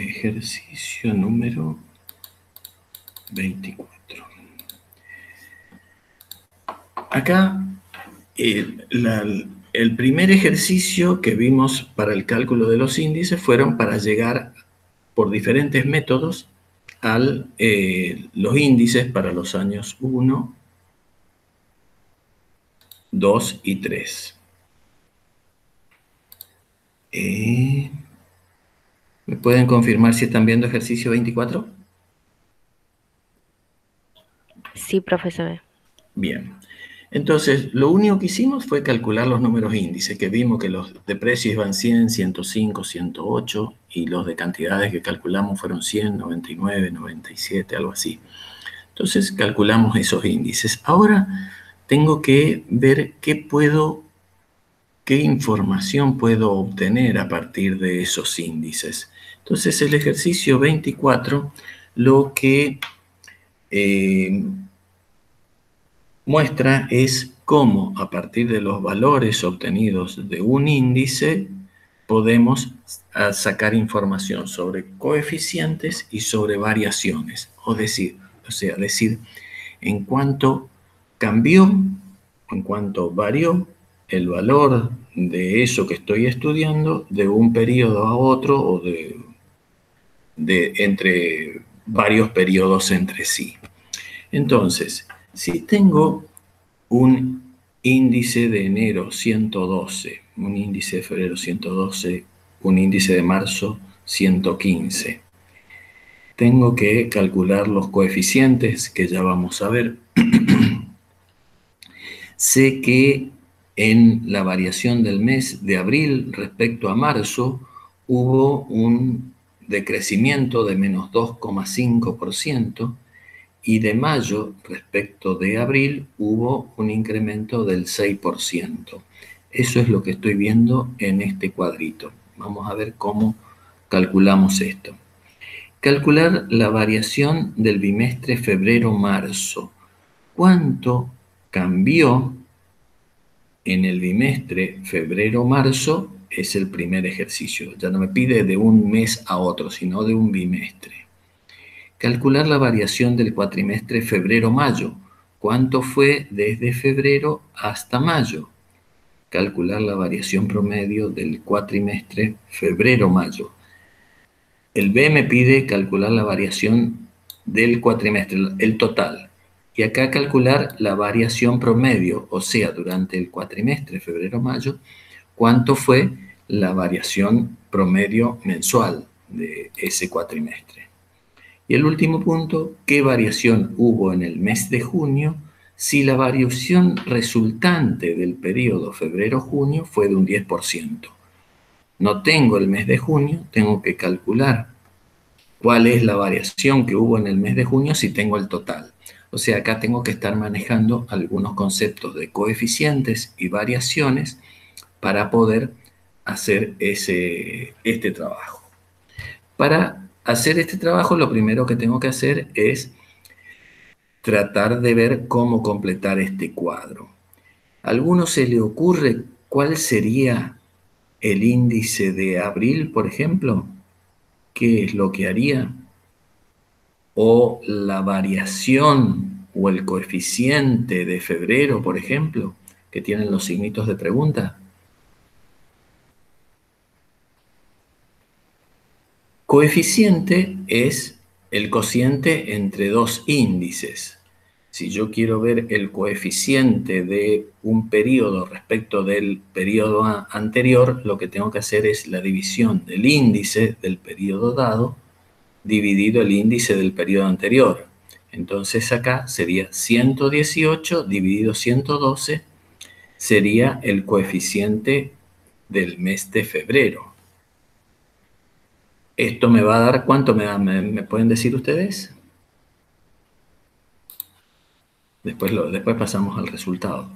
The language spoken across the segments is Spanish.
Ejercicio número 24. Acá, el primer ejercicio que vimos para el cálculo de los índices fueron para llegar por diferentes métodos a los índices para los años 1, 2 y 3. ¿Me pueden confirmar si están viendo ejercicio 24? Sí, profesor. Bien. Entonces, lo único que hicimos fue calcular los números índices, que vimos que los de precios iban 100, 105, 108, y los de cantidades que calculamos fueron 100, 99, 97, algo así. Entonces, calculamos esos índices. Ahora tengo que ver qué información puedo obtener a partir de esos índices. Entonces, el ejercicio 24 lo que muestra es cómo a partir de los valores obtenidos de un índice podemos sacar información sobre coeficientes y sobre variaciones, o sea, decir en cuánto cambió, en cuánto varió el valor de eso que estoy estudiando de un periodo a otro o entre varios periodos entre sí. Entonces, si tengo un índice de enero 112, un índice de febrero 112, un índice de marzo 115. Tengo que calcular los coeficientes que ya vamos a ver. Sé que en la variación del mes de abril respecto a marzo hubo un decrecimiento de menos 2,5%. Y de mayo respecto de abril hubo un incremento del 6%. Eso es lo que estoy viendo en este cuadrito. Vamos a ver cómo calculamos esto. Calcular la variación del bimestre febrero-marzo. ¿Cuánto cambió en el bimestre febrero-marzo? Es el primer ejercicio. Ya no me pide de un mes a otro, sino de un bimestre. Calcular la variación del cuatrimestre febrero-mayo. ¿Cuánto fue desde febrero hasta mayo? Calcular la variación promedio del cuatrimestre febrero-mayo. El B me pide calcular la variación del cuatrimestre, el total. Y acá calcular la variación promedio, o sea, durante el cuatrimestre febrero-mayo, cuánto fue la variación promedio mensual de ese cuatrimestre. Y el último punto, ¿qué variación hubo en el mes de junio si la variación resultante del periodo febrero-junio fue de un 10%? No tengo el mes de junio, tengo que calcular cuál es la variación que hubo en el mes de junio si tengo el total. O sea, acá tengo que estar manejando algunos conceptos de coeficientes y variaciones para poder hacer este trabajo. Para hacer este trabajo, lo primero que tengo que hacer es tratar de ver cómo completar este cuadro. ¿A alguno se le ocurre cuál sería el índice de abril, por ejemplo? ¿Qué es lo que haría? ¿O la variación o el coeficiente de febrero, por ejemplo, que tienen los signitos de pregunta? Coeficiente es el cociente entre dos índices. Si yo quiero ver el coeficiente de un periodo respecto del periodo anterior, lo que tengo que hacer es la división del índice del periodo dado dividido el índice del periodo anterior. Entonces acá sería 118 dividido 112, sería el coeficiente del mes de febrero. ¿Esto me va a dar cuánto me da? ¿Me pueden decir ustedes? Después pasamos al resultado.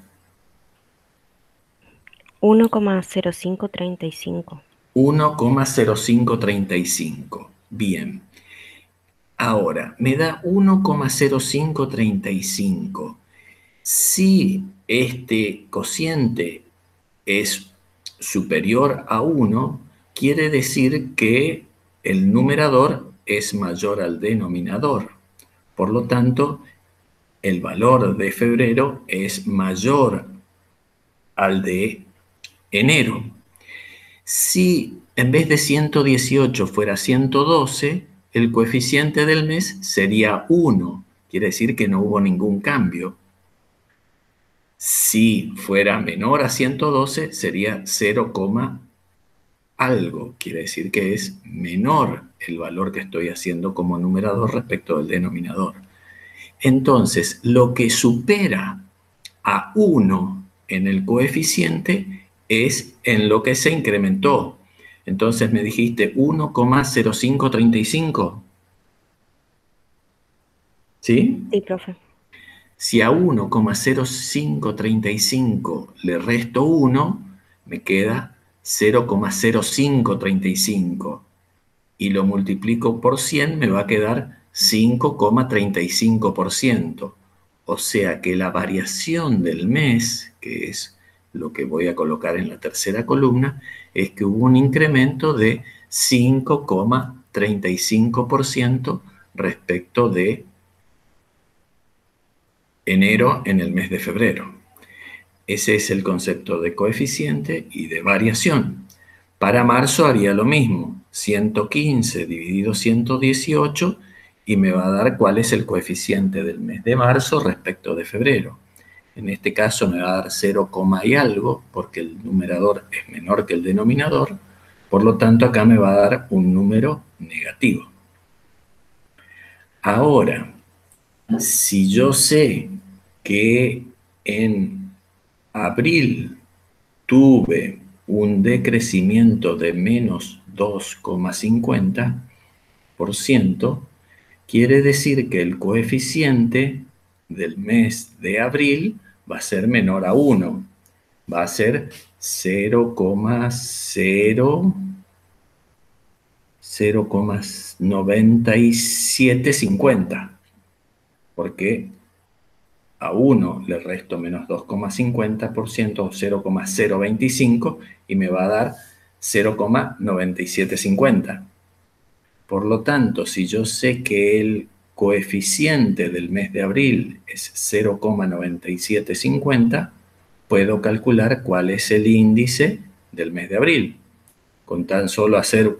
1,0535. 1,0535. Bien. Ahora, me da 1,0535. Si este cociente es superior a 1, quiere decir que el numerador es mayor al denominador. Por lo tanto, el valor de febrero es mayor al de enero. Si en vez de 118 fuera 112, el coeficiente del mes sería 1. Quiere decir que no hubo ningún cambio. Si fuera menor a 112, sería 0, algo. Quiere decir que es menor el valor que estoy haciendo como numerador respecto del denominador. Entonces, lo que supera a 1 en el coeficiente es en lo que se incrementó. Entonces me dijiste 1,0535. ¿Sí? Sí, profe. Si a 1,0535 le resto 1, me queda 0,0535. Y lo multiplico por 100, me va a quedar 5,35%. O sea que la variación del mes, que es lo que voy a colocar en la tercera columna, es que hubo un incremento de 5,35% respecto de enero en el mes de febrero. Ese es el concepto de coeficiente y de variación. Para marzo haría lo mismo, 115 dividido 118, y me va a dar cuál es el coeficiente del mes de marzo respecto de febrero. En este caso me va a dar 0, y algo, porque el numerador es menor que el denominador. Por lo tanto, acá me va a dar un número negativo. Ahora, si yo sé que en abril tuve un decrecimiento de menos 2,50%, quiere decir que el coeficiente del mes de abril va a ser menor a 1. Va a ser 0,9750, porque a 1 le resto menos 2,50% o 0,025 y me va a dar 0,9750. Por lo tanto, si yo sé que el coeficiente del mes de abril es 0,9750, puedo calcular cuál es el índice del mes de abril. Con tan solo hacer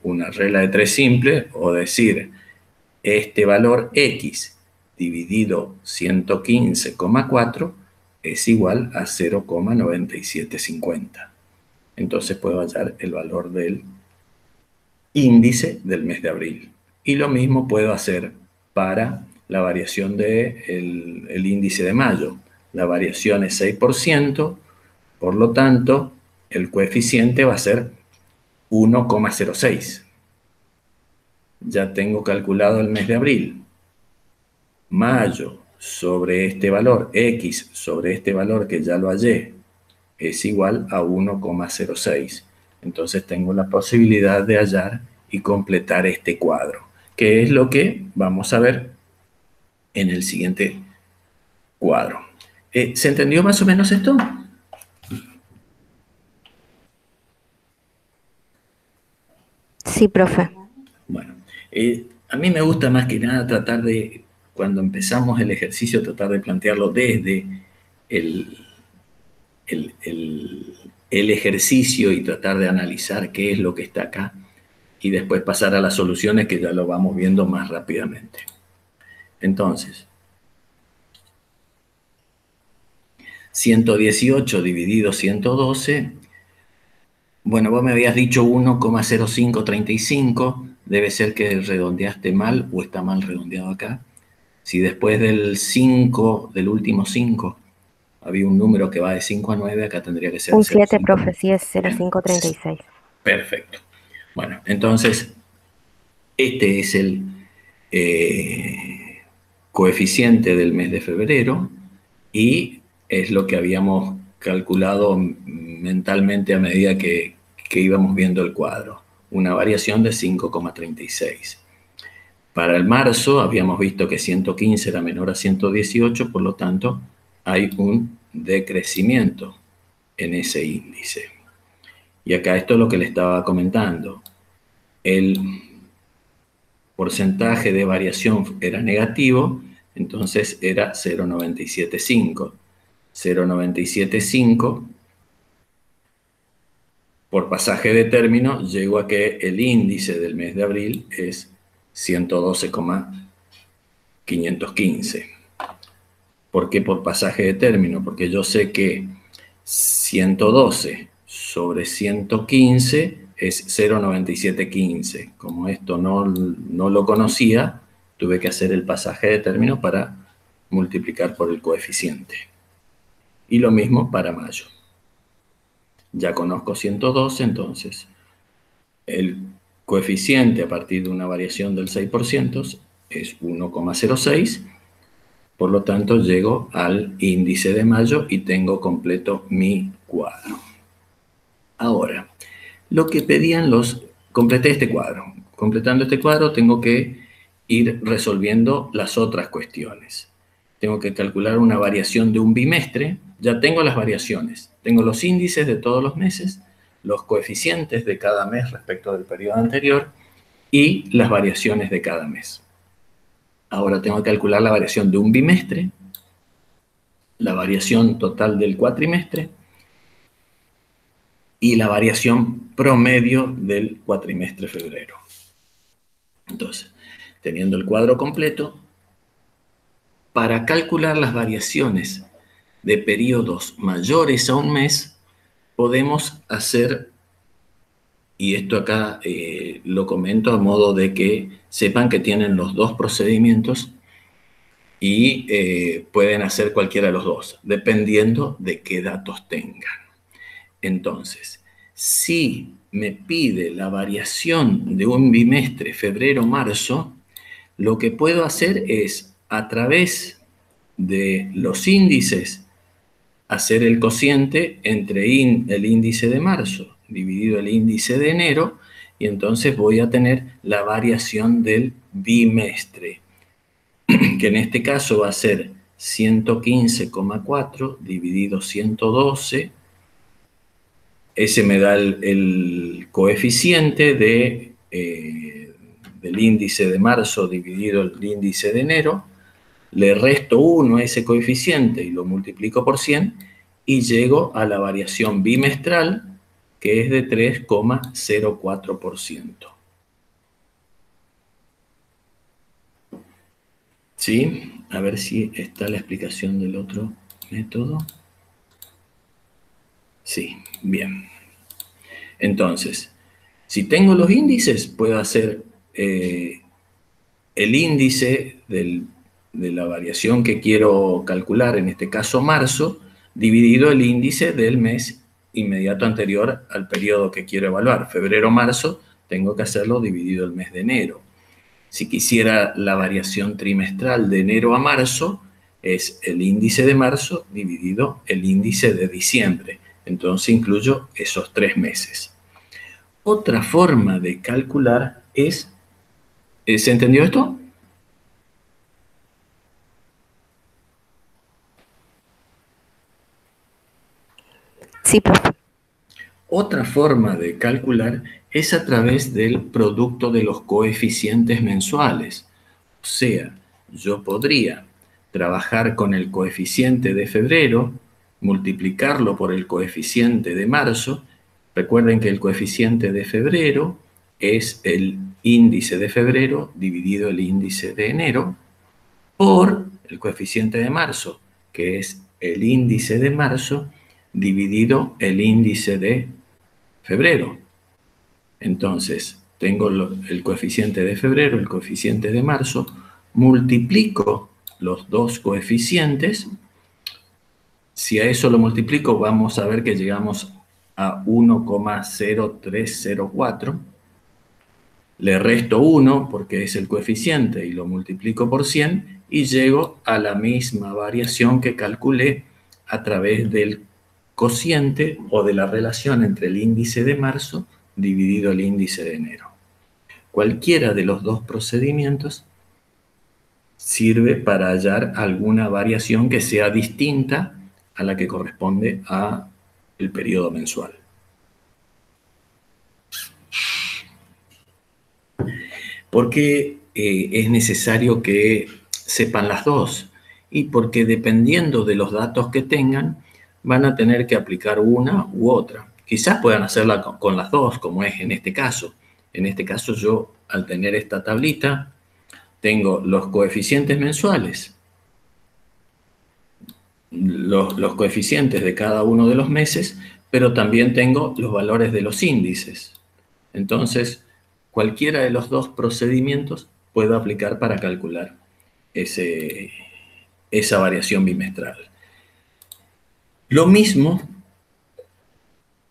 una regla de 3 simple o decir este valor X dividido 115,4 es igual a 0,9750. Entonces puedo hallar el valor del índice del mes de abril. Y lo mismo puedo hacer para la variación del índice de mayo. La variación es 6%, por lo tanto, el coeficiente va a ser 1,06. Ya tengo calculado el mes de abril. Mayo sobre este valor, X sobre este valor que ya lo hallé, es igual a 1,06. Entonces tengo la posibilidad de hallar y completar este cuadro, que es lo que vamos a ver en el siguiente cuadro. ¿Se entendió más o menos esto? Sí, profe. Bueno, a mí me gusta más que nada tratar de, cuando empezamos el ejercicio, tratar de plantearlo desde el, el ejercicio y tratar de analizar qué es lo que está acá y después pasar a las soluciones que ya lo vamos viendo más rápidamente. Entonces, 118 dividido 112, bueno, vos me habías dicho 1,0535, debe ser que redondeaste mal o está mal redondeado acá. Si después del 5, del último 5, había un número que va de 5 a 9, acá tendría que ser Un 7, 0,5. profe, sí es Bien, 0536. perfecto. Bueno, entonces, este es el coeficiente del mes de febrero y es lo que habíamos calculado mentalmente a medida que íbamos viendo el cuadro. Una variación de 5,36. Para el marzo habíamos visto que 115 era menor a 118, por lo tanto hay un decrecimiento en ese índice. Y acá esto es lo que le estaba comentando. el porcentaje de variación era negativo, entonces era 0,975. 0,975 por pasaje de término, llego a que el índice del mes de abril es 112,515. ¿Por qué por pasaje de término? Porque yo sé que 112 sobre 115 es 0,9715. Como esto no lo conocía, tuve que hacer el pasaje de término para multiplicar por el coeficiente. Y lo mismo para mayo. Ya conozco 112, entonces el coeficiente a partir de una variación del 6% es 1,06. Por lo tanto, llego al índice de mayo y tengo completo mi cuadro. Ahora, lo que pedían completé este cuadro. Completando este cuadro, tengo que ir resolviendo las otras cuestiones. Tengo que calcular una variación de un bimestre. Ya tengo las variaciones. Tengo los índices de todos los meses, los coeficientes de cada mes respecto del periodo anterior y las variaciones de cada mes. Ahora tengo que calcular la variación de un bimestre, la variación total del cuatrimestre y la variación promedio del cuatrimestre febrero. Entonces, teniendo el cuadro completo, para calcular las variaciones de periodos mayores a un mes, podemos hacer, y esto acá lo comento a modo de que sepan que tienen los dos procedimientos y pueden hacer cualquiera de los dos, dependiendo de qué datos tengan. Entonces, si me pide la variación de un bimestre febrero-marzo, lo que puedo hacer es, a través de los índices, hacer el cociente entre el índice de marzo dividido el índice de enero, y entonces voy a tener la variación del bimestre, que en este caso va a ser 115,4 dividido 112. Ese me da el coeficiente del índice de marzo dividido el índice de enero. Le resto 1 a ese coeficiente y lo multiplico por 100 y llego a la variación bimestral, que es de 3,04%. ¿Sí? A ver si está la explicación del otro método. Sí, bien. Entonces, si tengo los índices, puedo hacer el índice de la variación que quiero calcular, en este caso marzo, dividido el índice del mes inmediato anterior al periodo que quiero evaluar. Febrero-marzo, tengo que hacerlo dividido el mes de enero. Si quisiera la variación trimestral de enero a marzo, es el índice de marzo dividido el índice de diciembre. Entonces incluyo esos 3 meses. Otra forma de calcular es... ¿Se entendió esto? Sí, profe. Otra forma de calcular es a través del producto de los coeficientes mensuales. O sea, yo podría trabajar con el coeficiente de febrero, multiplicarlo por el coeficiente de marzo. Recuerden que el coeficiente de febrero es el índice de febrero dividido el índice de enero por el coeficiente de marzo, que es el índice de marzo dividido el índice de febrero. Entonces, tengo el coeficiente de febrero, el coeficiente de marzo, multiplico los dos coeficientes. Si a eso lo multiplico, vamos a ver que llegamos a 1,0304. Le resto 1 porque es el coeficiente y lo multiplico por 100 y llego a la misma variación que calculé a través del cociente o de la relación entre el índice de marzo dividido el índice de enero. Cualquiera de los dos procedimientos sirve para hallar alguna variación que sea distinta a la que corresponde al periodo mensual. Porque es necesario que sepan las dos y porque dependiendo de los datos que tengan, van a tener que aplicar una u otra. Quizás puedan hacerla con las dos, como es en este caso. En este caso yo, al tener esta tablita, tengo los coeficientes mensuales, los coeficientes de cada uno de los meses, pero también tengo los valores de los índices. Entonces, cualquiera de los dos procedimientos puedo aplicar para calcular esa variación bimestral. Lo mismo,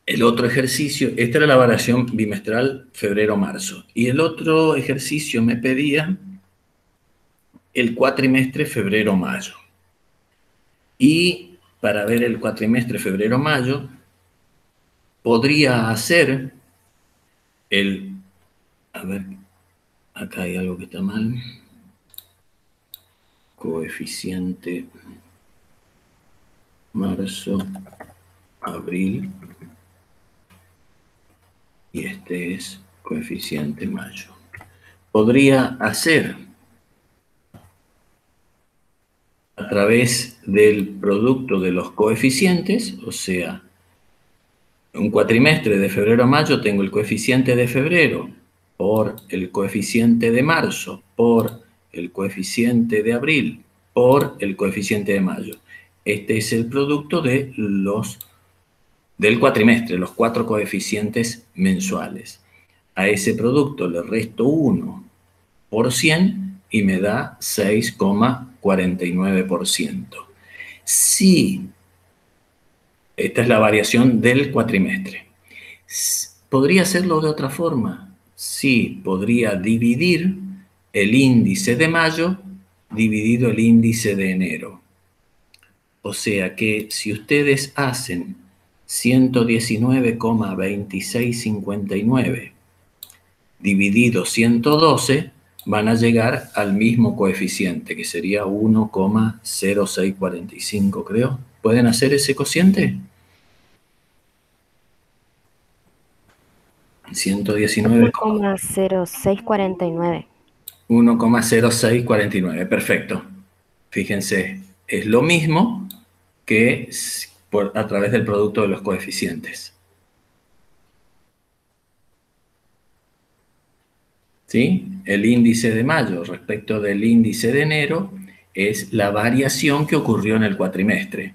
el otro ejercicio, esta era la variación bimestral febrero-marzo, y el otro ejercicio me pedía el cuatrimestre febrero-mayo. Y para ver el cuatrimestre febrero-mayo, podría hacer a ver, acá hay algo que está mal, coeficiente marzo, abril, y este es coeficiente mayo. Podría hacer a través del producto de los coeficientes, o sea, un cuatrimestre de febrero a mayo tengo el coeficiente de febrero por el coeficiente de marzo, por el coeficiente de abril, por el coeficiente de mayo. Este es el producto del cuatrimestre, los 4 coeficientes mensuales. A ese producto le resto 1 por 100 y me da 6,49%. Si esta es la variación del cuatrimestre. ¿Podría hacerlo de otra forma? Sí, podría dividir el índice de mayo dividido el índice de enero. O sea que si ustedes hacen 119,2659 dividido 112, van a llegar al mismo coeficiente, que sería 1,0645, creo. ¿Pueden hacer ese cociente? 119. 1,0649. 1,0649, perfecto. Fíjense, es lo mismo que a través del producto de los coeficientes. ¿Sí? El índice de mayo respecto del índice de enero es la variación que ocurrió en el cuatrimestre.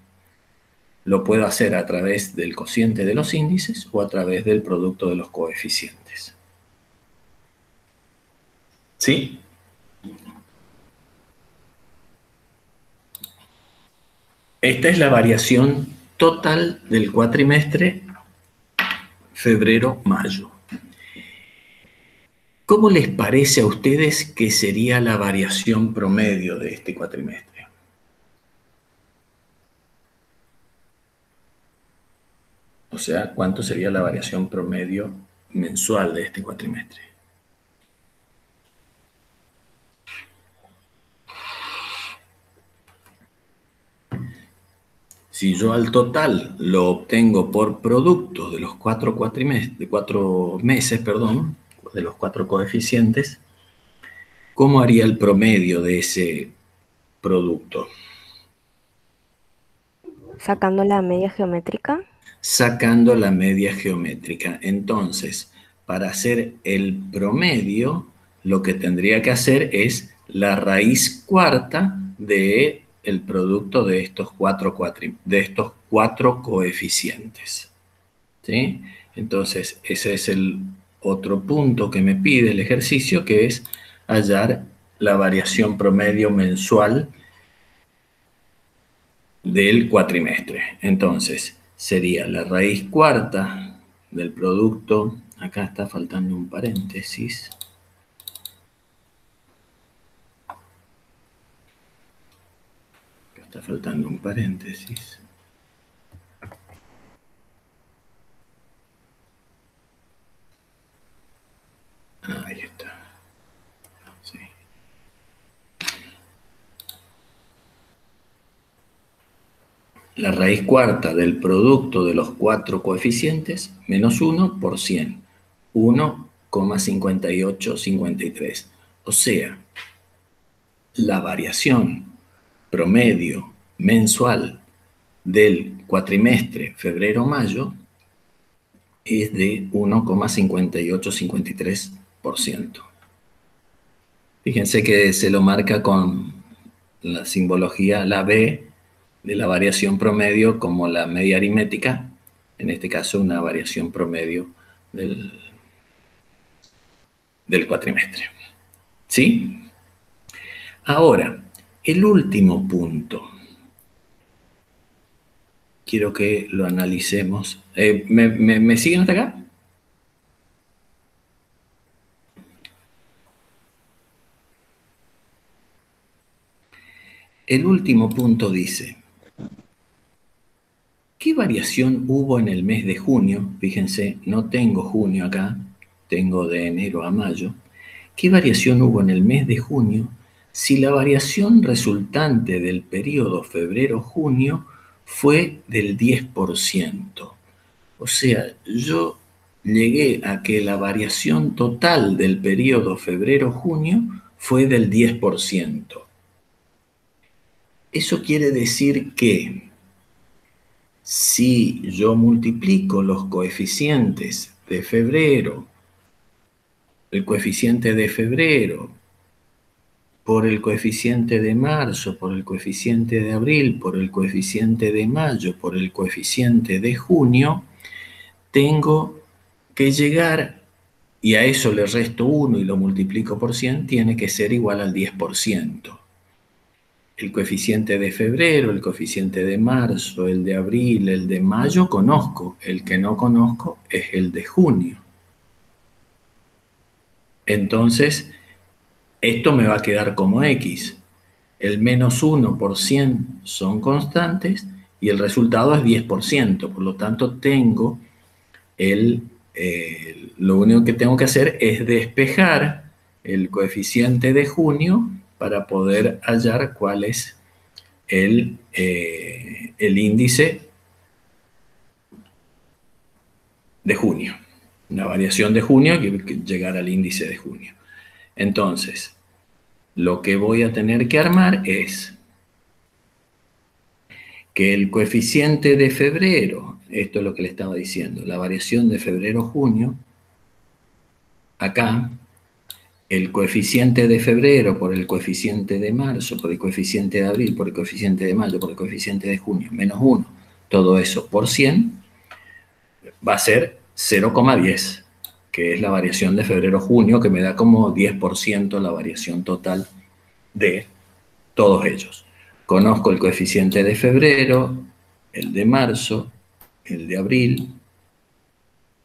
Lo puedo hacer a través del cociente de los índices o a través del producto de los coeficientes. ¿Sí? Esta es la variación total del cuatrimestre febrero-mayo. ¿Cómo les parece a ustedes que sería la variación promedio de este cuatrimestre? O sea, ¿cuánto sería la variación promedio mensual de este cuatrimestre? Si yo al total lo obtengo por producto de los 4 meses, de los 4 coeficientes, ¿cómo haría el promedio de ese producto? Sacando la media geométrica. Sacando la media geométrica. Entonces, para hacer el promedio, lo que tendría que hacer es la raíz cuarta del producto de estos cuatro coeficientes. ¿Sí? Entonces, ese es el otro punto que me pide el ejercicio, que es hallar la variación promedio mensual del cuatrimestre. Entonces, sería la raíz cuarta del producto, acá está faltando un paréntesis. Acá está faltando un paréntesis. Ahí está. Sí. La raíz cuarta del producto de los 4 coeficientes menos 1 por 100. 1 1,5853. O sea, la variación promedio mensual del cuatrimestre febrero-mayo es de 1,5853%. Fíjense que se lo marca con la simbología, la B de la variación promedio como la media aritmética, en este caso una variación promedio del cuatrimestre. ¿Sí? Ahora, el último punto. Quiero que lo analicemos. ¿Me siguen hasta acá? El último punto dice, ¿qué variación hubo en el mes de junio? Fíjense, no tengo junio acá, tengo de enero a mayo. ¿Qué variación hubo en el mes de junio si la variación resultante del periodo febrero-junio fue del 10%? O sea, yo llegué a que la variación total del periodo febrero-junio fue del 10%. Eso quiere decir que si yo multiplico los coeficientes de febrero, el coeficiente de febrero por el coeficiente de marzo, por el coeficiente de abril, por el coeficiente de mayo, por el coeficiente de junio, tengo que llegar, y a eso le resto 1 y lo multiplico por 100, tiene que ser igual al 10%. El coeficiente de febrero, el coeficiente de marzo, el de abril, el de mayo conozco. El que no conozco es el de junio. Entonces, esto me va a quedar como X. El menos 1 por 100 son constantes y el resultado es 10%. Por lo tanto, tengo lo único que tengo que hacer es despejar el coeficiente de junio para poder hallar cuál es el índice de junio. La variación de junio hay que llegar al índice de junio. Entonces, lo que voy a tener que armar es que el coeficiente de febrero, esto es lo que le estaba diciendo, la variación de febrero-junio, acá, el coeficiente de febrero por el coeficiente de marzo, por el coeficiente de abril, por el coeficiente de mayo, por el coeficiente de junio, menos 1, todo eso por 100, va a ser 0,10, que es la variación de febrero-junio, que me da como 10% la variación total de todos ellos. Conozco el coeficiente de febrero, el de marzo, el de abril,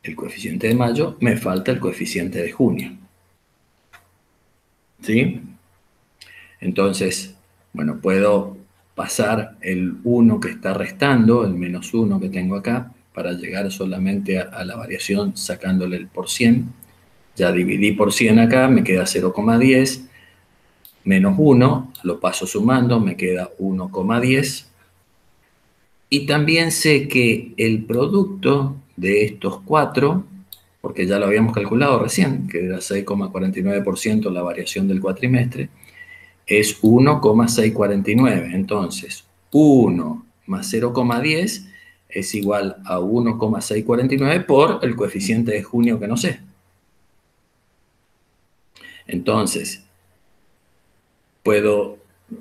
el coeficiente de mayo, me falta el coeficiente de junio. ¿Sí? Entonces, bueno, puedo pasar el 1 que está restando, el menos 1 que tengo acá, para llegar solamente a la variación sacándole el por 100. Ya dividí por 100 acá, me queda 0,10, menos 1, lo paso sumando, me queda 1,10. Y también sé que el producto de estos 4, porque ya lo habíamos calculado recién, que era 6,49% la variación del cuatrimestre, es 1,649. Entonces, 1 más 0,10 es igual a 1,649 por el coeficiente de junio que no sé. Entonces, puedo,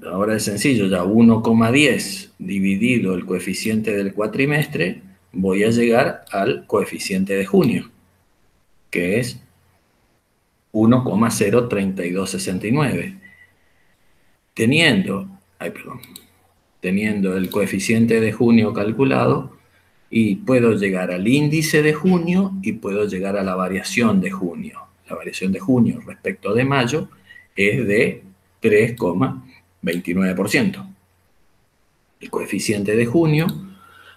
ahora es sencillo, ya 1,10 dividido el coeficiente del cuatrimestre, voy a llegar al coeficiente de junio, que es 1,03269. Teniendo el coeficiente de junio calculado, y puedo llegar al índice de junio y puedo llegar a la variación de junio. La variación de junio respecto de mayo es de 3,29%. El coeficiente de junio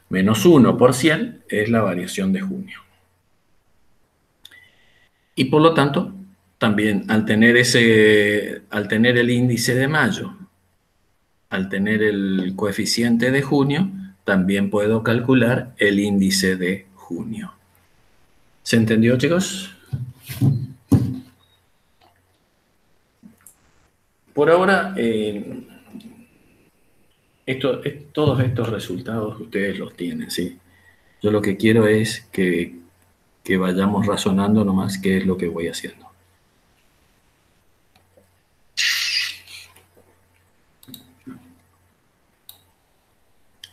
menos 1% es la variación de junio. Y por lo tanto, también al tener el índice de mayo, al tener el coeficiente de junio, también puedo calcular el índice de junio. ¿Se entendió, chicos? por ahora, todos estos resultados ustedes los tienen, ¿sí? Yo lo que quiero es que vayamos razonando nomás qué es lo que voy haciendo.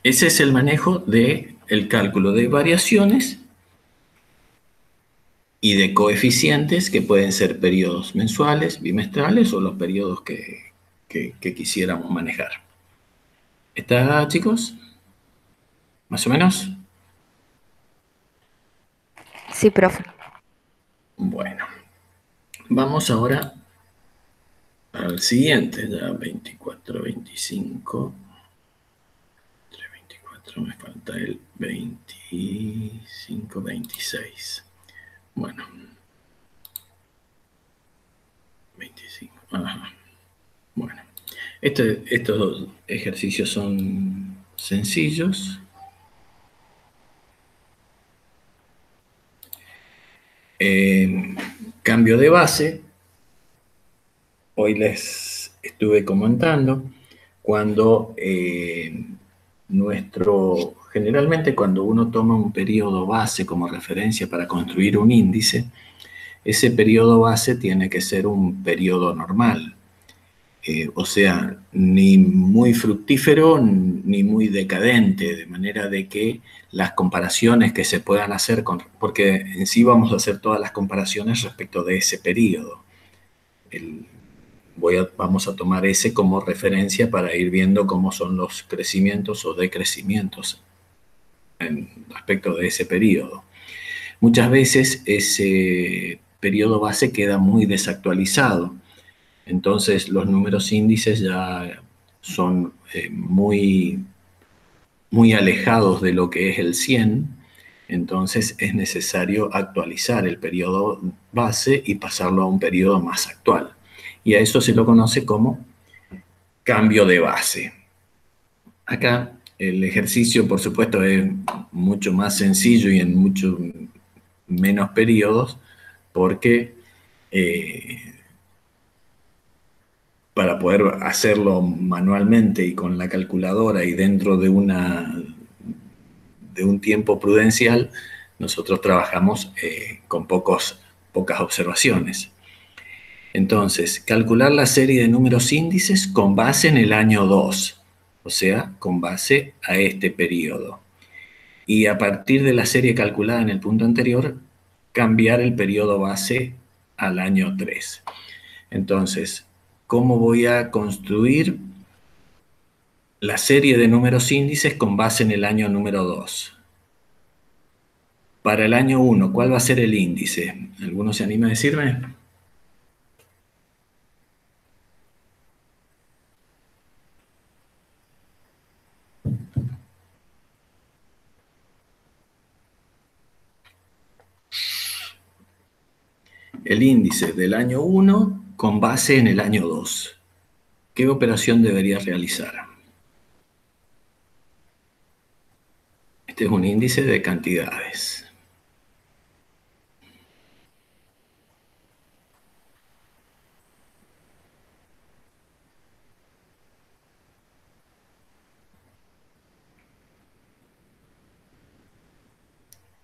Ese es el manejo del cálculo de variaciones y de coeficientes que pueden ser periodos mensuales, bimestrales o los periodos que quisiéramos manejar. ¿Está, chicos? ¿Más o menos? Sí, profe. Bueno, vamos ahora al siguiente, ya 24, 25. Entre 24 me falta el 25, 26. Bueno, 25. Ajá. Bueno, estos dos ejercicios son sencillos. Cambio de base. Hoy les estuve comentando cuando generalmente cuando uno toma un periodo base como referencia para construir un índice, ese periodo base tiene que ser un periodo normal. O sea, ni muy fructífero ni muy decadente, de manera de que las comparaciones que se puedan hacer, porque en sí vamos a hacer todas las comparaciones respecto de ese periodo. Vamos a tomar ese como referencia para ir viendo cómo son los crecimientos o decrecimientos respecto de ese periodo. Muchas veces ese periodo base queda muy desactualizado. Entonces los números índices ya son muy alejados de lo que es el 100, entonces es necesario actualizar el periodo base y pasarlo a un periodo más actual. Y a eso se lo conoce como cambio de base. Acá el ejercicio, por supuesto, es mucho más sencillo y en mucho menos periodos, porque para poder hacerlo manualmente y con la calculadora y dentro de un tiempo prudencial, nosotros trabajamos con pocas observaciones. Entonces, calcular la serie de números índices con base en el año 2, o sea, con base a este periodo. Y a partir de la serie calculada en el punto anterior, cambiar el periodo base al año 3. Entonces, ¿cómo voy a construir la serie de números índices con base en el año número 2? Para el año 1, ¿cuál va a ser el índice? ¿Alguno se anima a decirme? El índice del año 1 con base en el año 2. ¿Qué operación debería realizar? Este es un índice de cantidades.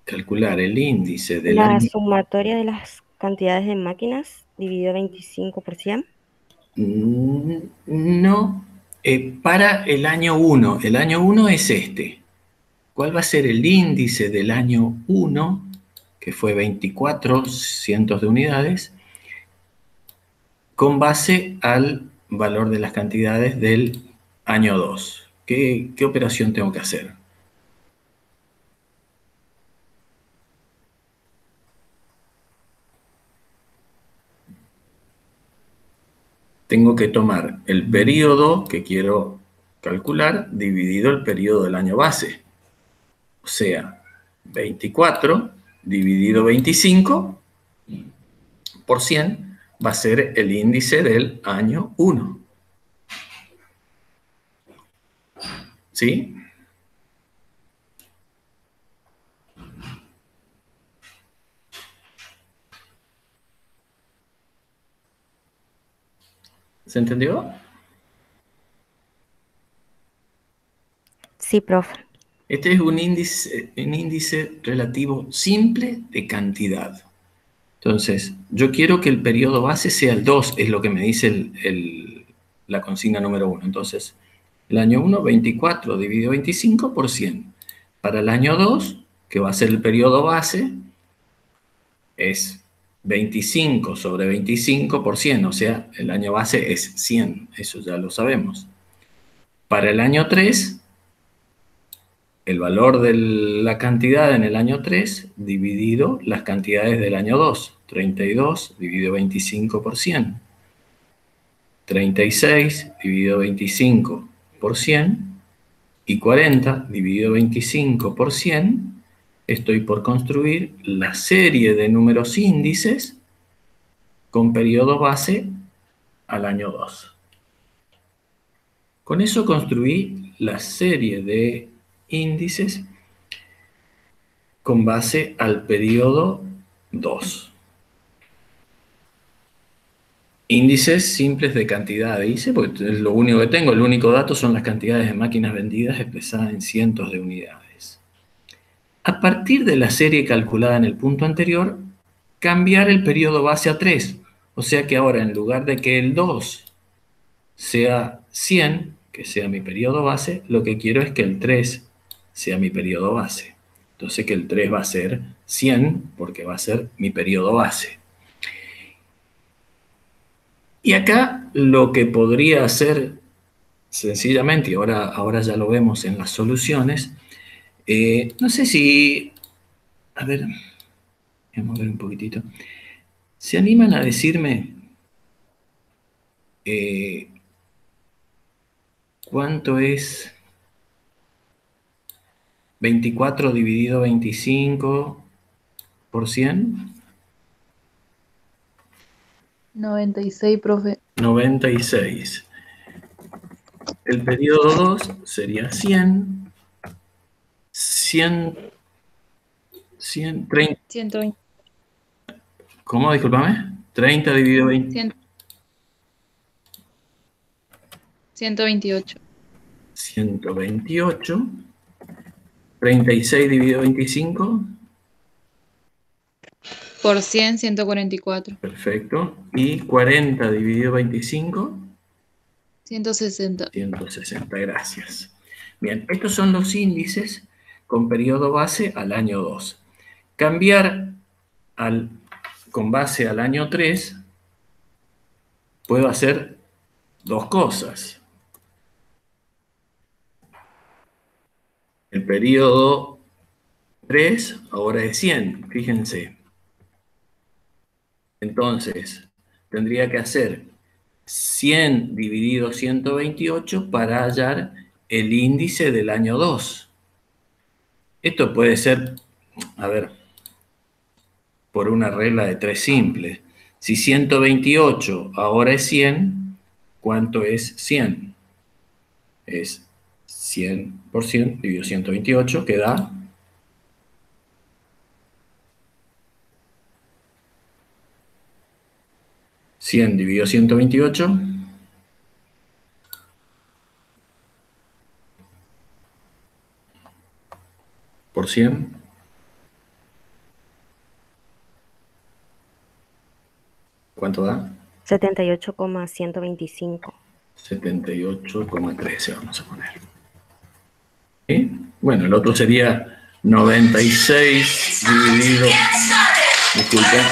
Calcular el índice del La año... sumatoria de las cantidades de máquinas dividido 25 por 100. No, para el año 1. El año 1 es este. ¿Cuál va a ser el índice del año 1, que fue 24 cientos de unidades, con base al valor de las cantidades del año 2? ¿Qué operación tengo que hacer? Tengo que tomar el periodo que quiero calcular dividido el periodo del año base. O sea, 24 dividido 25 por 100 va a ser el índice del año 1. ¿Sí? ¿Se entendió? Sí, profe. Este es un índice relativo simple de cantidad. Entonces, yo quiero que el periodo base sea el 2, es lo que me dice la consigna número 1. Entonces, el año 1, 24 dividido 25 por 100. Para el año 2, que va a ser el periodo base, es 25 sobre 25 por 100, o sea, el año base es 100, eso ya lo sabemos. Para el año 3, el valor de la cantidad en el año 3 dividido las cantidades del año 2. 32 dividido 25 por 100. 36 dividido 25 por 100. Y 40 dividido 25 por 100. Estoy por construir la serie de números índices con periodo base al año 2. Con eso construí la serie de índices con base al periodo 2. Índices simples de cantidad, dice, porque es lo único que tengo. El único dato son las cantidades de máquinas vendidas expresadas en cientos de unidades. A partir de la serie calculada en el punto anterior, cambiar el periodo base a 3. O sea que ahora, en lugar de que el 2 sea 100, que sea mi periodo base, lo que quiero es que el 3 sea mi periodo base. Entonces que el 3 va a ser 100 porque va a ser mi periodo base. Y acá lo que podría hacer sencillamente, y ahora ya lo vemos en las soluciones, no sé si, a ver, vamos a ver un poquitito, ¿se animan a decirme cuánto es 24 dividido 25 por 100? 96, profe. 96. El periodo 2 sería 100, 100, 30. 120. ¿Cómo? Discúlpame. 30 dividido 20. 128. 128. 36 dividido 25. Por 100, 144. Perfecto. Y 40 dividido 25. 160. 160, gracias. Bien, estos son los índices con periodo base al año 2. Cambiar con base al año 3, puedo hacer dos cosas. El periodo 3 ahora es 100, fíjense. Entonces, tendría que hacer 100 dividido 128 para hallar el índice del año 2. Esto puede ser, a ver, por una regla de 3 simple. Si 128 ahora es 100, ¿cuánto es 100? Es 100% dividido 128, que da 100 dividido 128 por 100. ¿Cuánto da? 78,125. 78,13 vamos a poner. ¿Sí? Bueno, el otro sería 96 dividido... Disculpen.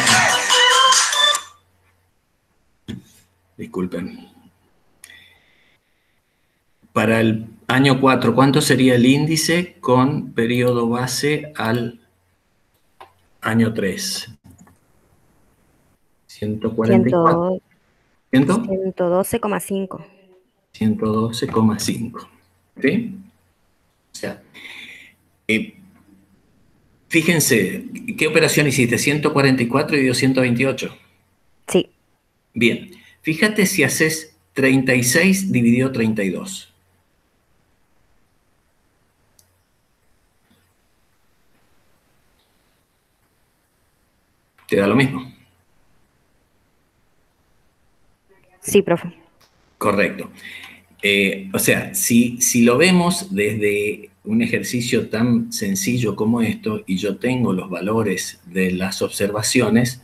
Disculpen. Para el año 4, ¿cuánto sería el índice con periodo base al año 3? 144. 112,5. 112,5. ¿Sí? O sea, fíjense, ¿qué operación hiciste? 144 y 228. Sí, Bien, fíjate si haces 36 dividido 32. Te da lo mismo. sí, profe. Correcto. O sea, si lo vemos desde un ejercicio tan sencillo como esto, y yo tengo los valores de las observaciones,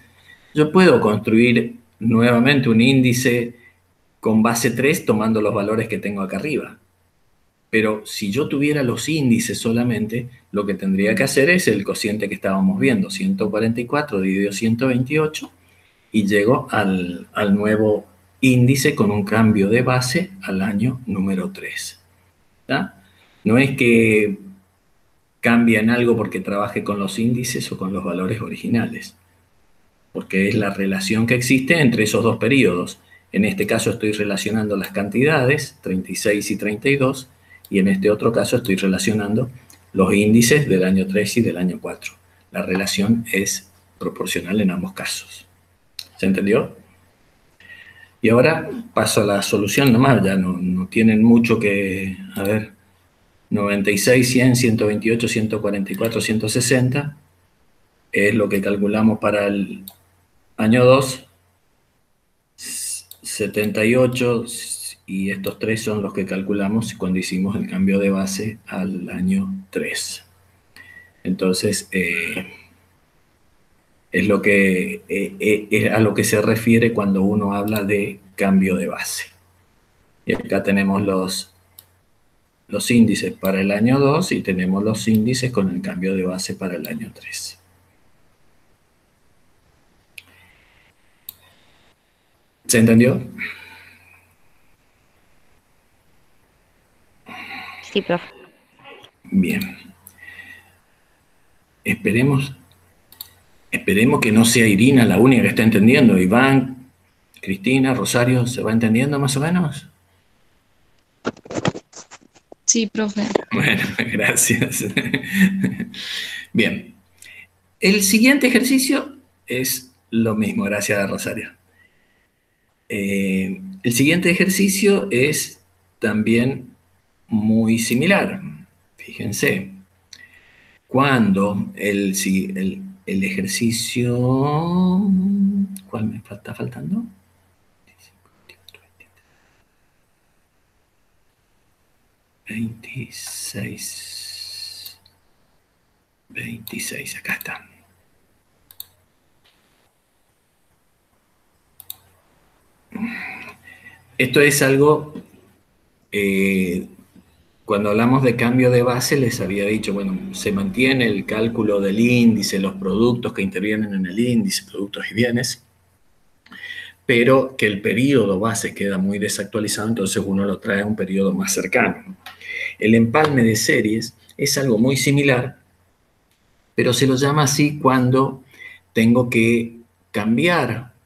yo puedo construir nuevamente un índice con base 3 tomando los valores que tengo acá arriba. Pero si yo tuviera los índices solamente, lo que tendría que hacer es el cociente que estábamos viendo, 144 dividido 128, y llego al nuevo índice con un cambio de base al año número 3. ¿Tá? No es que cambie en algo porque trabaje con los índices o con los valores originales, porque es la relación que existe entre esos dos periodos. En este caso estoy relacionando las cantidades, 36 y 32, y en este otro caso estoy relacionando los índices del año 3 y del año 4. La relación es proporcional en ambos casos. ¿Se entendió? Y ahora paso a la solución nomás, ya no tienen mucho que... A ver, 96, 100, 128, 144, 160 es lo que calculamos para el año 2, 78, y estos tres son los que calculamos cuando hicimos el cambio de base al año 3. Entonces, es a lo que se refiere cuando uno habla de cambio de base. Y acá tenemos los índices para el año 2 y tenemos los índices con el cambio de base para el año 3. ¿Se entendió? Sí, profe. Bien. Esperemos que no sea Irina la única que está entendiendo. Iván, Cristina, Rosario, ¿se va entendiendo más o menos? Sí, profe. Bueno, gracias. Bien. El siguiente ejercicio es lo mismo, gracias a Rosario. El siguiente ejercicio es también muy similar. Fíjense, cuando el ejercicio... ¿Cuál me está faltando? 26. 26, acá está. Esto es algo, cuando hablamos de cambio de base, les había dicho, bueno, se mantiene el cálculo del índice, los productos que intervienen en el índice, productos y bienes, pero que el periodo base queda muy desactualizado, entonces uno lo trae a un periodo más cercano. El empalme de series es algo muy similar, pero se lo llama así cuando tengo que cambiar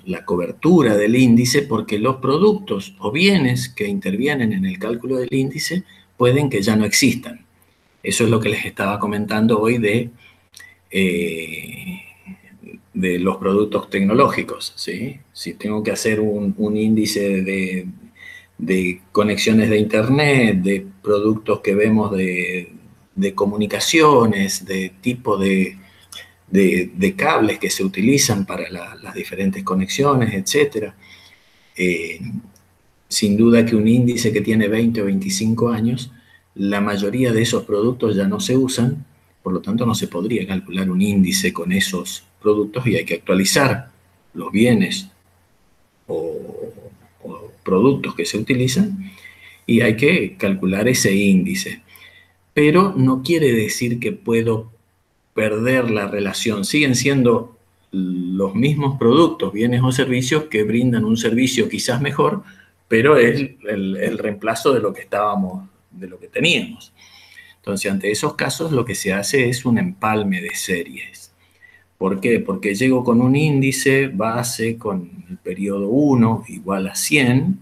la cobertura del índice porque los productos o bienes que intervienen en el cálculo del índice pueden que ya no existan. Eso es lo que les estaba comentando hoy de los productos tecnológicos, ¿sí? Si tengo que hacer un índice de conexiones de internet, de productos que vemos de comunicaciones, de tipo de cables que se utilizan para las diferentes conexiones, etc. Sin duda que un índice que tiene 20 o 25 años, la mayoría de esos productos ya no se usan, por lo tanto no se podría calcular un índice con esos productos y hay que actualizar los bienes o productos que se utilizan y hay que calcular ese índice. Pero no quiere decir que puedo perder la relación. Siguen siendo los mismos productos, bienes o servicios que brindan un servicio quizás mejor, pero es el reemplazo de lo que teníamos. Entonces, ante esos casos, lo que se hace es un empalme de series. ¿Por qué? Porque llego con un índice base con el periodo 1 igual a 100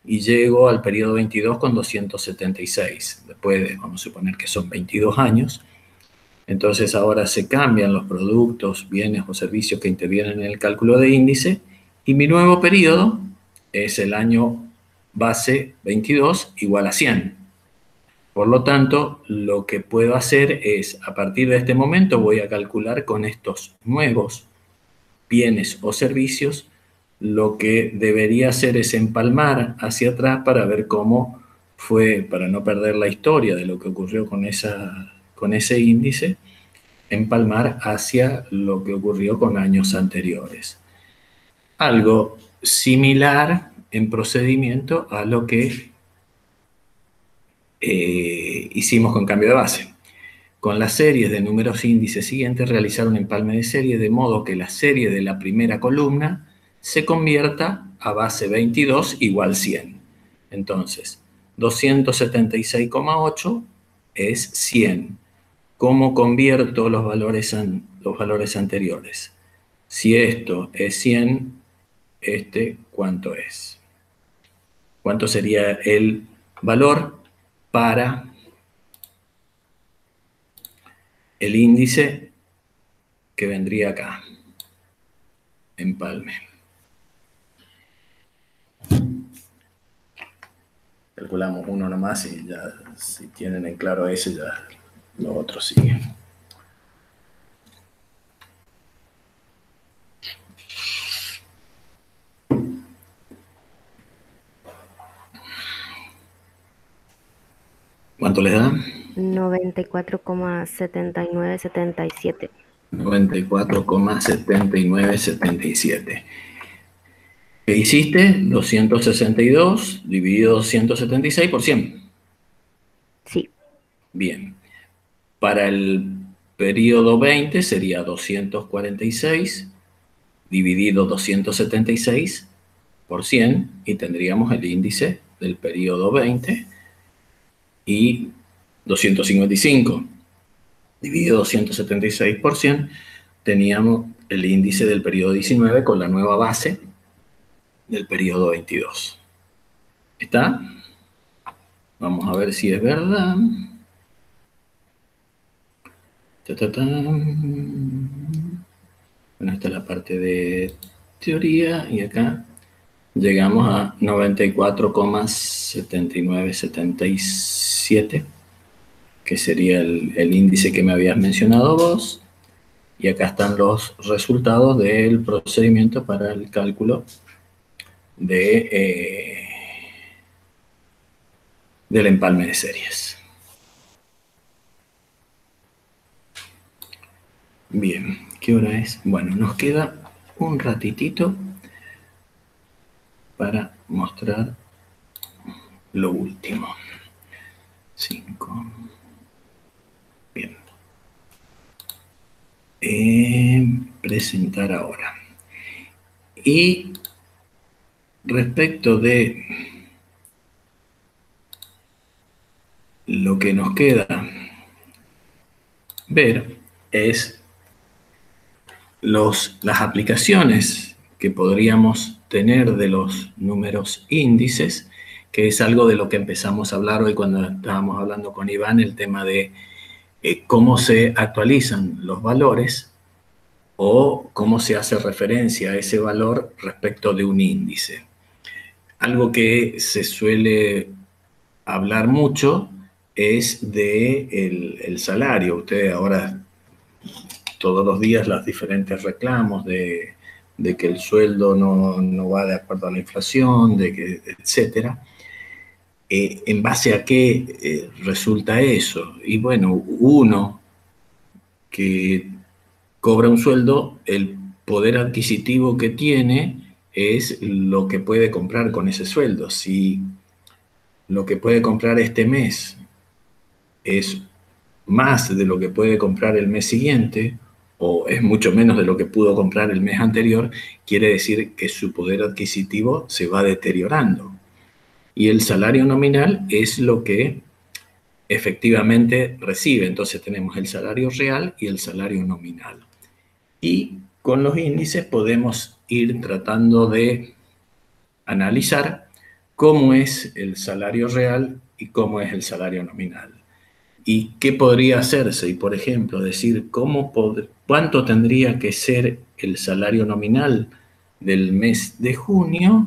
y llego al periodo 22 con 276. Después, vamos a suponer que son 22 años. Entonces ahora se cambian los productos, bienes o servicios que intervienen en el cálculo de índice y mi nuevo periodo es el año base 22 igual a 100. Por lo tanto, lo que puedo hacer es, a partir de este momento, voy a calcular con estos nuevos bienes o servicios lo que debería hacer es empalmar hacia atrás para ver cómo fue, para no perder la historia de lo que ocurrió con ese índice, empalmar hacia lo que ocurrió con años anteriores. Algo similar en procedimiento a lo que hicimos con cambio de base. Con las series de números índices siguientes, realizar un empalme de serie de modo que la serie de la primera columna se convierta a base 22 igual 100. Entonces, 276,8 es 100. ¿Cómo convierto los valores anteriores? Si esto es 100, ¿cuánto es? ¿Cuánto sería el valor para el índice que vendría acá? Empalme. Calculamos uno nomás y ya, si tienen en claro ese, ya los otros siguen. ¿Cuánto les da? 94,7977. 94,7977. ¿Qué hiciste? 262 dividido 276 por 100. Sí. Bien. Para el periodo 20 sería 246 dividido 276 por 100 y tendríamos el índice del periodo 20, y 255 dividido 276 por 100 teníamos el índice del periodo 19 con la nueva base del periodo 22. ¿Está? Vamos a ver si es verdad. Bueno, esta es la parte de teoría y acá llegamos a 94,7977, que sería el índice que me habías mencionado vos. Y acá están los resultados del procedimiento para el cálculo del empalme de series. Bien, ¿qué hora es? Bueno, nos queda un ratitito para mostrar lo último. 5. Bien. Presentar ahora. Y respecto de lo que nos queda ver es las aplicaciones que podríamos tener de los números índices, que es algo de lo que empezamos a hablar hoy cuando estábamos hablando con Iván, el tema de cómo se actualizan los valores o cómo se hace referencia a ese valor respecto de un índice. Algo que se suele hablar mucho es el salario. Ustedes ahora todos los días los diferentes reclamos de que el sueldo no va de acuerdo a la inflación, etcétera. ¿En base a qué resulta eso? Y bueno, uno que cobra un sueldo, el poder adquisitivo que tiene es lo que puede comprar con ese sueldo. Si lo que puede comprar este mes es más de lo que puede comprar el mes siguiente, o es mucho menos de lo que pudo comprar el mes anterior, quiere decir que su poder adquisitivo se va deteriorando. Y el salario nominal es lo que efectivamente recibe. Entonces tenemos el salario real y el salario nominal. Y con los índices podemos ir tratando de analizar cómo es el salario real y cómo es el salario nominal. ¿Y qué podría hacerse? Y, por ejemplo, decir cuánto tendría que ser el salario nominal del mes de junio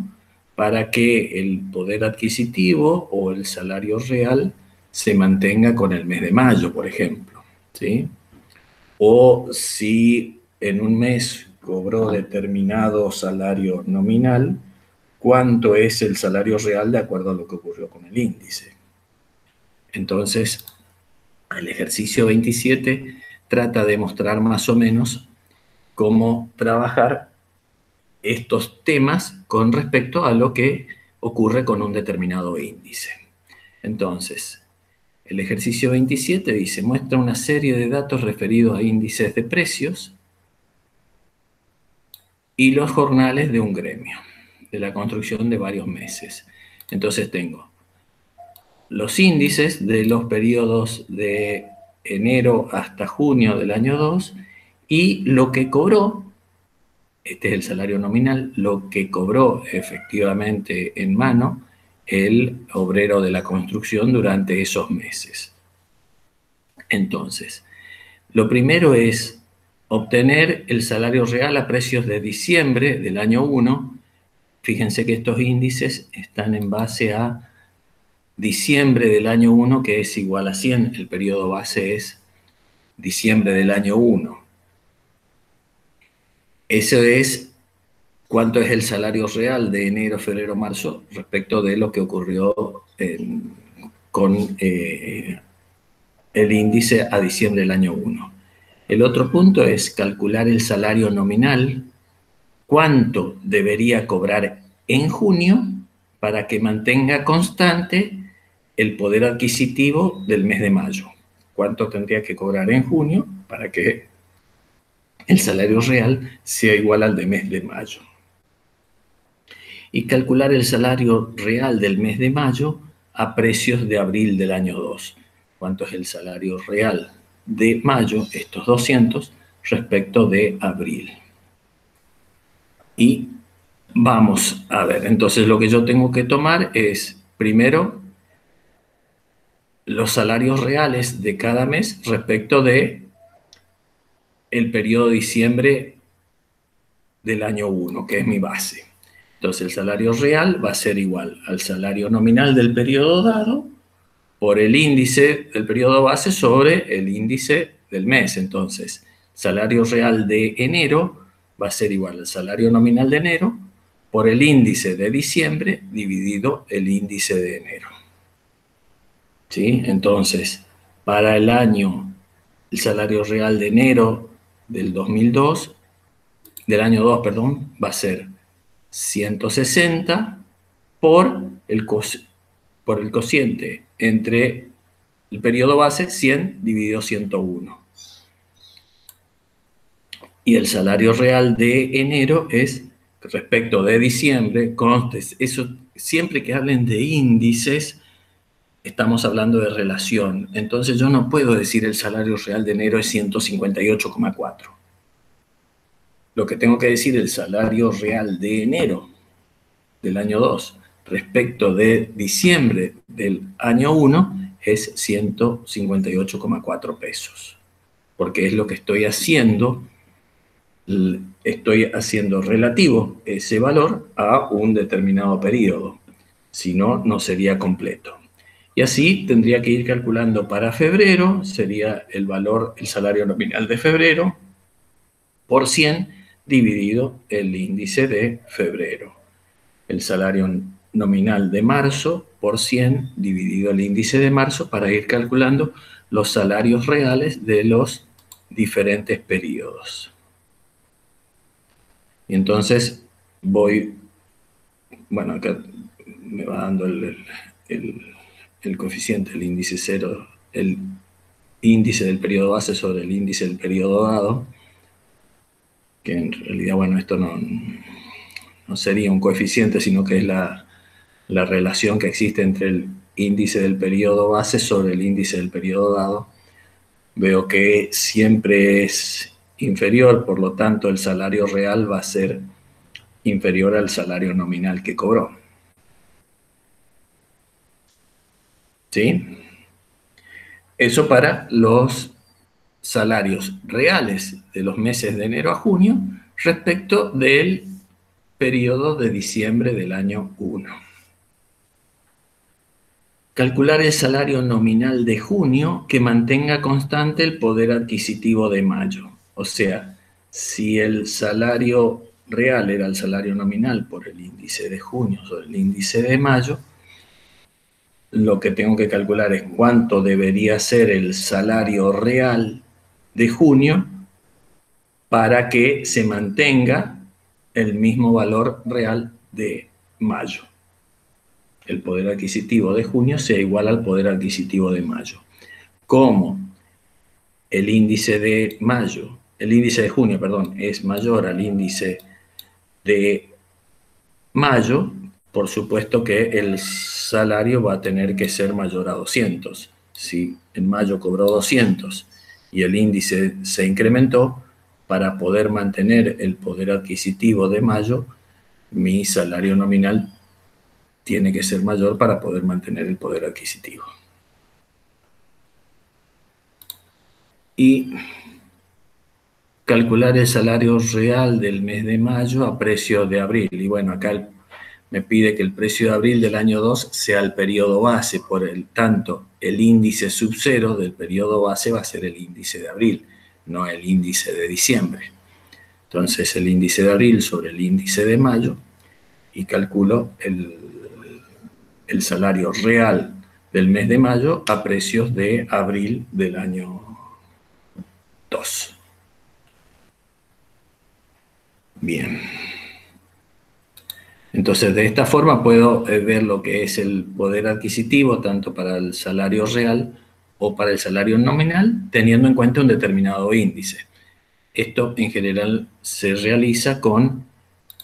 para que el poder adquisitivo o el salario real se mantenga con el mes de mayo, por ejemplo, ¿sí? O si en un mes cobró determinado salario nominal, cuánto es el salario real de acuerdo a lo que ocurrió con el índice. Entonces, el ejercicio 27 trata de mostrar más o menos cómo trabajar estos temas con respecto a lo que ocurre con un determinado índice. Entonces, el ejercicio 27 dice, muestra una serie de datos referidos a índices de precios y los jornales de un gremio, de la construcción de varios meses. Entonces tengo los índices de los periodos de enero hasta junio del año 2 y lo que cobró, este es el salario nominal, lo que cobró efectivamente en mano el obrero de la construcción durante esos meses. Entonces, lo primero es obtener el salario real a precios de diciembre del año 1. Fíjense que estos índices están en base a diciembre del año 1, que es igual a 100. El periodo base es diciembre del año 1. Eso es cuánto es el salario real de enero, febrero, marzo respecto de lo que ocurrió con el índice a diciembre del año 1. El otro punto es calcular el salario nominal, cuánto debería cobrar en junio para que mantenga constante el poder adquisitivo del mes de mayo. Cuánto tendría que cobrar en junio para que el salario real sea igual al de mes de mayo. Y calcular el salario real del mes de mayo a precios de abril del año 2. ¿Cuánto es el salario real de mayo, estos 200, respecto de abril? Y vamos a ver, entonces lo que yo tengo que tomar es, primero, los salarios reales de cada mes respecto de el periodo de diciembre del año 1, que es mi base. Entonces el salario real va a ser igual al salario nominal del periodo dado por el índice del periodo base sobre el índice del mes. Entonces, salario real de enero va a ser igual al salario nominal de enero por el índice de diciembre dividido el índice de enero. ¿Sí? Entonces, para el año, el salario real de enero del 2002, del año 2, perdón, va a ser 160 por el cociente entre el periodo base, 100 dividido 101. Y el salario real de enero es respecto de diciembre, constes, eso siempre que hablen de índices, estamos hablando de relación. Entonces yo no puedo decir el salario real de enero es 158,4. Lo que tengo que decir, el salario real de enero del año 2 respecto de diciembre del año 1 es 158,4 pesos. Porque es lo que estoy haciendo relativo ese valor a un determinado periodo. Si no, no sería completo. Y así tendría que ir calculando para febrero, sería el valor, el salario nominal de febrero, por 100 dividido el índice de febrero. El salario nominal de marzo por 100 dividido el índice de marzo para ir calculando los salarios reales de los diferentes periodos. Y entonces voy, bueno, acá me va dando el coeficiente, el índice 0, el índice del periodo base sobre el índice del periodo dado, que en realidad, bueno, esto no sería un coeficiente, sino que es la relación que existe entre el índice del periodo base sobre el índice del periodo dado. Veo que siempre es inferior, por lo tanto el salario real va a ser inferior al salario nominal que cobró. ¿Sí? Eso para los salarios reales de los meses de enero a junio respecto del periodo de diciembre del año 1. Calcular el salario nominal de junio que mantenga constante el poder adquisitivo de mayo. O sea, Si el salario real era el salario nominal por el índice de junio sobre el índice de mayo, lo que tengo que calcular es cuánto debería ser el salario real de junio para que se mantenga el mismo valor real de mayo. El poder adquisitivo de junio sea igual al poder adquisitivo de mayo. Como el índice de junio, perdón, es mayor al índice de mayo, por supuesto que el salario va a tener que ser mayor a 200. Si en mayo cobró 200 y el índice se incrementó, para poder mantener el poder adquisitivo de mayo, mi salario nominal tiene que ser mayor para poder mantener el poder adquisitivo. Y calcular el salario real del mes de mayo a precio de abril. Y bueno, acá me pide que el precio de abril del año 2 sea el periodo base, por el tanto, el índice sub cero del periodo base va a ser el índice de abril, no el índice de diciembre. Entonces, el índice de abril sobre el índice de mayo y calculo el salario real del mes de mayo a precios de abril del año 2. Bien. Entonces, de esta forma puedo ver lo que es el poder adquisitivo, tanto para el salario real o para el salario nominal, teniendo en cuenta un determinado índice. Esto, en general, se realiza con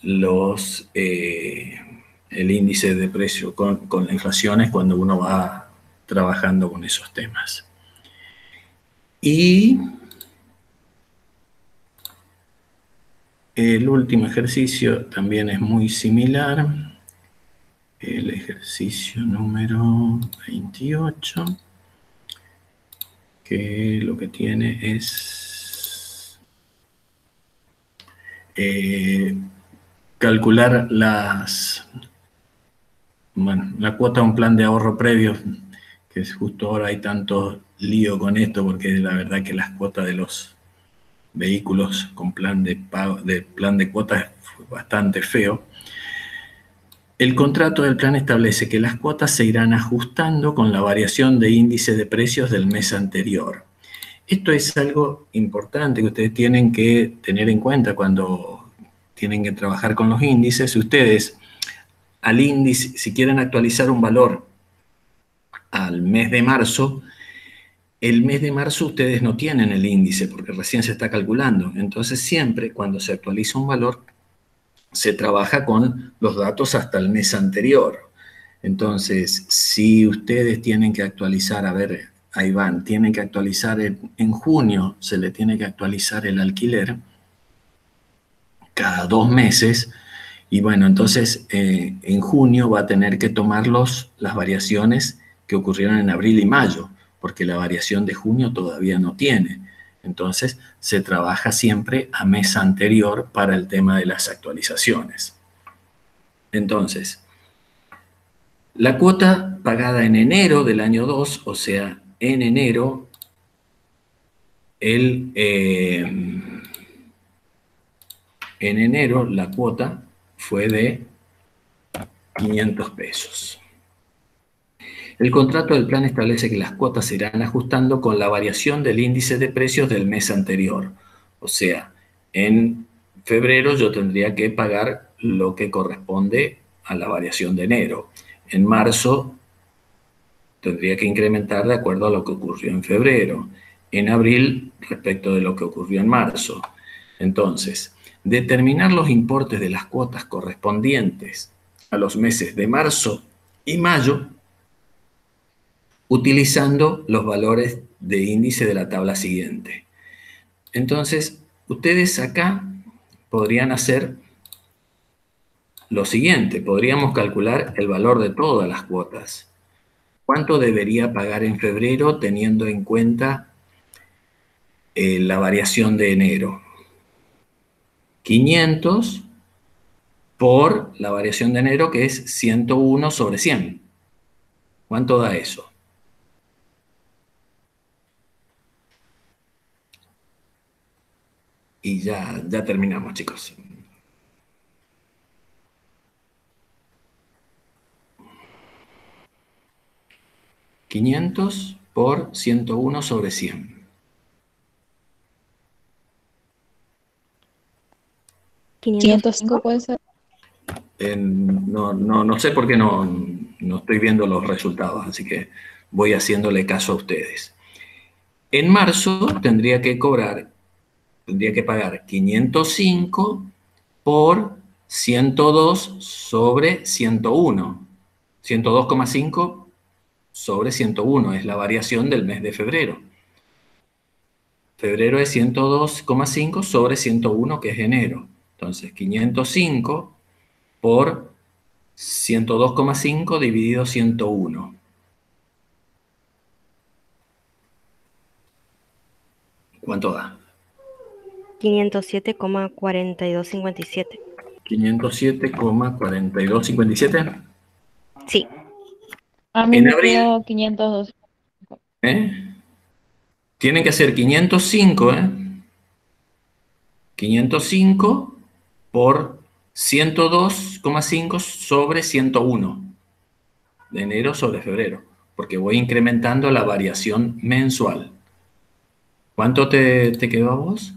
el índice de precio, con la inflación, es cuando uno va trabajando con esos temas. Y el último ejercicio también es muy similar. El ejercicio número 28, que lo que tiene es calcular la cuota de un plan de ahorro previo, que es justo ahora hay tanto lío con esto, porque la verdad que las cuotas de los vehículos con plan de cuotas fue bastante feo. El contrato del plan establece que las cuotas se irán ajustando con la variación de índice de precios del mes anterior. Esto es algo importante que ustedes tienen que tener en cuenta cuando tienen que trabajar con los índices. Ustedes, al índice, si quieren actualizar un valor al mes de marzo, el mes de marzo ustedes no tienen el índice porque recién se está calculando. Entonces, siempre cuando se actualiza un valor, se trabaja con los datos hasta el mes anterior. Entonces, si ustedes tienen que actualizar, a ver, ahí van, tienen que actualizar en junio, se le tiene que actualizar el alquiler cada 2 meses, y bueno, entonces en junio va a tener que tomar las variaciones que ocurrieron en abril y mayo, porque la variación de junio todavía no tiene. Entonces, se trabaja siempre a mes anterior para el tema de las actualizaciones. Entonces, la cuota pagada en enero del año 2, o sea, en enero, la cuota fue de 500 pesos. El contrato del plan establece que las cuotas se irán ajustando con la variación del índice de precios del mes anterior. O sea, en febrero yo tendría que pagar lo que corresponde a la variación de enero. En marzo tendría que incrementar de acuerdo a lo que ocurrió en febrero. En abril, respecto de lo que ocurrió en marzo. Entonces, determinar los importes de las cuotas correspondientes a los meses de marzo y mayo utilizando los valores de índice de la tabla siguiente. Entonces, ustedes acá podrían hacer lo siguiente. Podríamos calcular el valor de todas las cuotas. ¿Cuánto debería pagar en febrero teniendo en cuenta la variación de enero? 500 por la variación de enero, que es 101 sobre 100. ¿Cuánto da eso? y ya terminamos, chicos. $500 por 101 sobre 100. 505 puede ser. No sé por qué no estoy viendo los resultados, así que voy haciéndole caso a ustedes. En marzo tendría que pagar 505 por 102 sobre 101. 102,5 sobre 101 es la variación del mes de febrero. Febrero es 102,5 sobre 101, que es enero. Entonces, 505 por 102,5 dividido 101. ¿Cuánto da? 507,4257. 507,4257. Sí, A mí En me abril, quedó 512. tienen que ser 505, 505 por 102,5 sobre 101. De enero sobre febrero. Porque voy incrementando la variación mensual. ¿Cuánto te quedó a vos?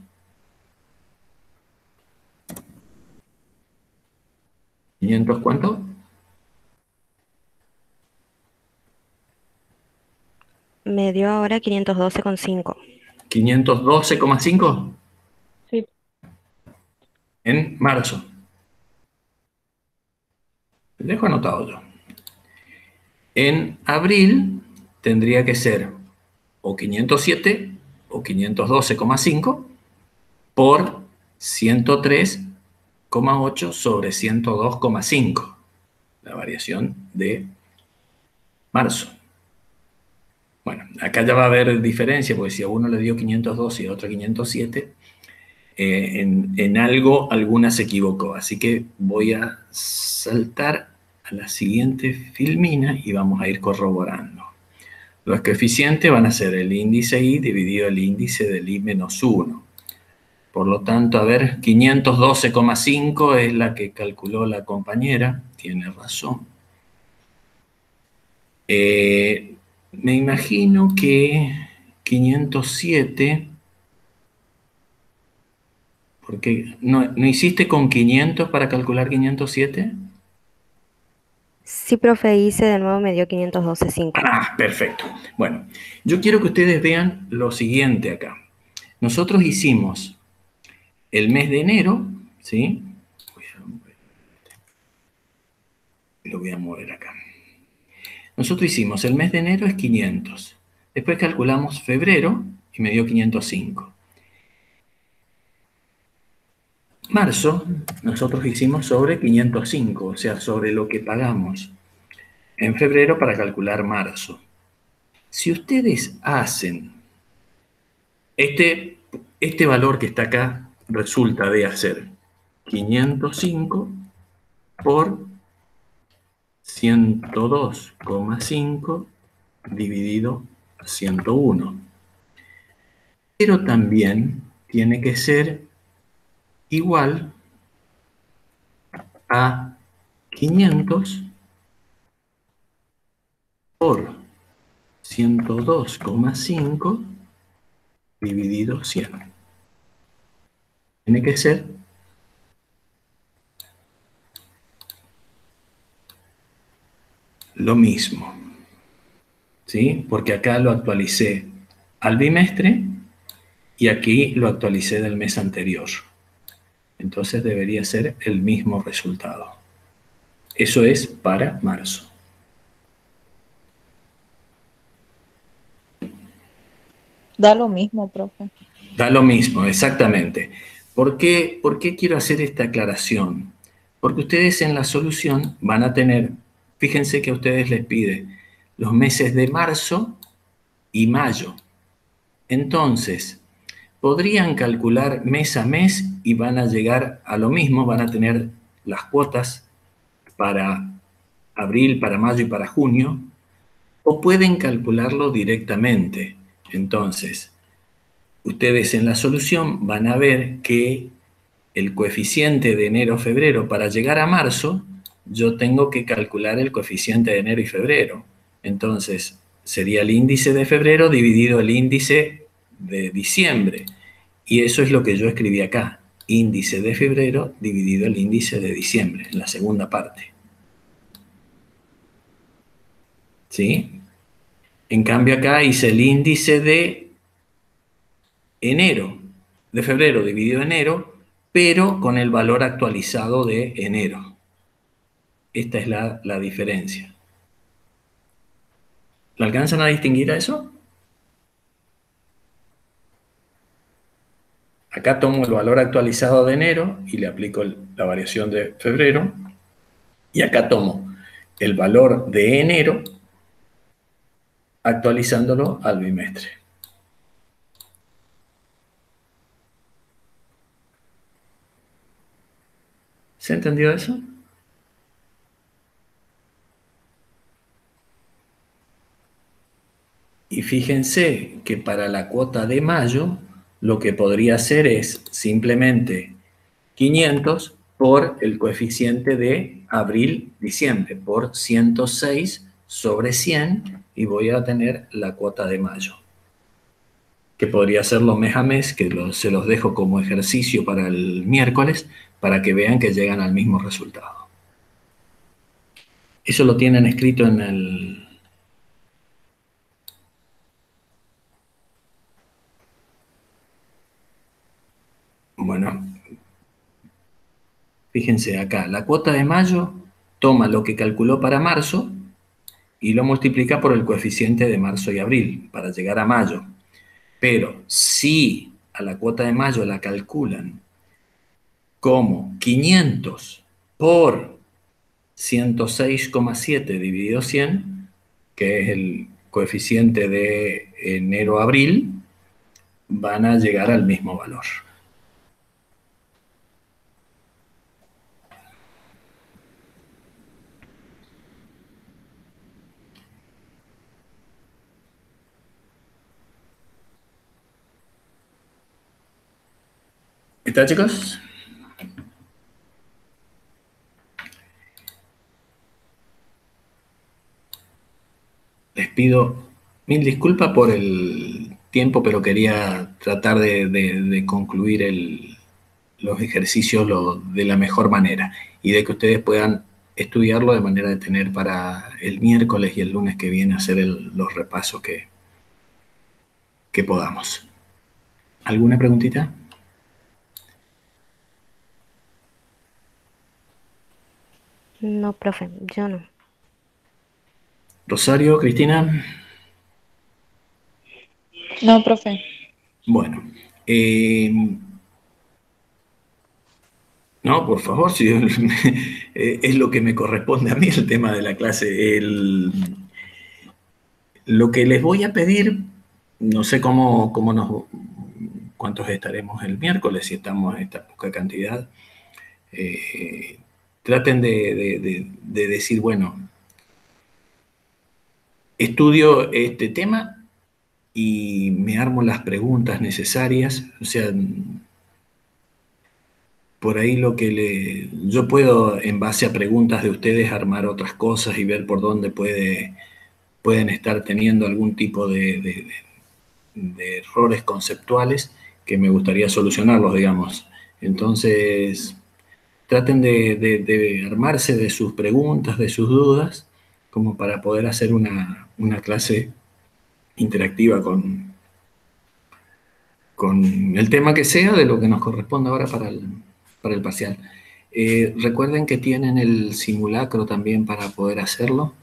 ¿500 cuánto? me dio ahora 512,5. 512,5 Sí. en marzo. Dejo anotado yo. En abril tendría que ser o 507 o 512,5 por 103,8 sobre 102,5. La variación de marzo. Bueno, acá ya va a haber diferencia, porque si a uno le dio 502 y a otro 507, en algo alguna se equivocó. Así que voy a saltar a la siguiente filmina y vamos a ir corroborando. Los coeficientes van a ser el índice I dividido el índice del I menos 1. Por lo tanto, a ver, 512,5 es la que calculó la compañera. Tiene razón. Me imagino que 507... Porque ¿no hiciste con 500 para calcular 507? Sí, profe, hice de nuevo, me dio 512,5. Ah, perfecto. Bueno, yo quiero que ustedes vean lo siguiente acá. Nosotros hicimos el mes de enero, ¿sí? Lo voy a mover acá. Nosotros hicimos el mes de enero es 500. Después calculamos febrero y me dio 505. Marzo, nosotros hicimos sobre 505, o sea, sobre lo que pagamos en febrero para calcular marzo. Si ustedes hacen este valor que está acá, resulta de hacer 505 por 102,5 dividido 101. Pero también tiene que ser igual a 500 por 102,5 dividido 100. Tiene que ser lo mismo, ¿sí? Porque acá lo actualicé al bimestre y aquí lo actualicé del mes anterior. Entonces debería ser el mismo resultado. Eso es para marzo. Da lo mismo, profe. Da lo mismo, exactamente. ¿Por qué quiero hacer esta aclaración? Porque ustedes en la solución van a tener, fíjense que a ustedes les pide los meses de marzo y mayo. Entonces, podrían calcular mes a mes y van a llegar a lo mismo, van a tener las cuotas para abril, para mayo y para junio, o pueden calcularlo directamente. Entonces, ustedes en la solución van a ver que el coeficiente de enero-febrero, para llegar a marzo, yo tengo que calcular el coeficiente de enero y febrero. Entonces, sería el índice de febrero dividido el índice de diciembre. Y eso es lo que yo escribí acá. Índice de febrero dividido el índice de diciembre, en la segunda parte. ¿Sí? En cambio acá hice el índice de enero, de febrero dividido enero, pero con el valor actualizado de enero. Esta es la diferencia. ¿La alcanzan a distinguir a eso? Acá tomo el valor actualizado de enero y le aplico la variación de febrero. Y acá tomo el valor de enero actualizándolo al bimestre. ¿Se entendió eso? Y fíjense que para la cuota de mayo, lo que podría hacer es simplemente 500 por el coeficiente de abril-diciembre, por 106 sobre 100, y voy a tener la cuota de mayo, que podría hacerlo mes a mes, que se los dejo como ejercicio para el miércoles, para que vean que llegan al mismo resultado. Eso lo tienen escrito en el... Bueno, fíjense acá, la cuota de mayo toma lo que calculó para marzo y lo multiplica por el coeficiente de marzo y abril para llegar a mayo. Pero si a la cuota de mayo la calculan como 500 por 106,7 dividido 100, que es el coeficiente de enero-abril, van a llegar al mismo valor. ¿Está, chicos? Les pido mil disculpas por el tiempo, pero quería tratar de concluir los ejercicios de la mejor manera y de que ustedes puedan estudiarlo de manera de tener para el miércoles y el lunes que viene hacer los repasos que podamos. ¿Alguna preguntita? No, profe, yo no. Rosario, Cristina. No, profe. Bueno, no, por favor, si es lo que me corresponde a mí el tema de la clase. Lo que les voy a pedir, no sé cuántos estaremos el miércoles, si estamos en esta poca cantidad. Traten de decir, bueno, estudio este tema y me armo las preguntas necesarias. O sea, por ahí yo puedo, en base a preguntas de ustedes, armar otras cosas y ver por dónde pueden estar teniendo algún tipo de errores conceptuales que me gustaría solucionarlos, digamos. Entonces, traten de armarse de sus preguntas, de sus dudas, como para poder hacer una clase interactiva con el tema que sea, de lo que nos corresponde ahora para el parcial. Recuerden que tienen el simulacro también para poder hacerlo,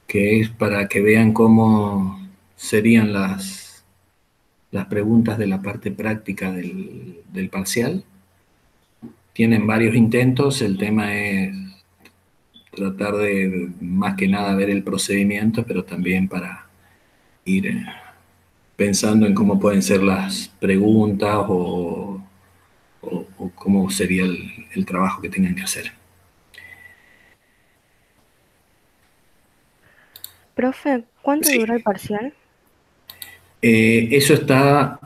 que es para que vean cómo serían las preguntas de la parte práctica del parcial. Tienen varios intentos, el tema es tratar de, más que nada, ver el procedimiento, pero también para ir pensando en cómo pueden ser las preguntas o cómo sería el trabajo que tengan que hacer. Profe, ¿cuánto Sí. dura el parcial? Eso está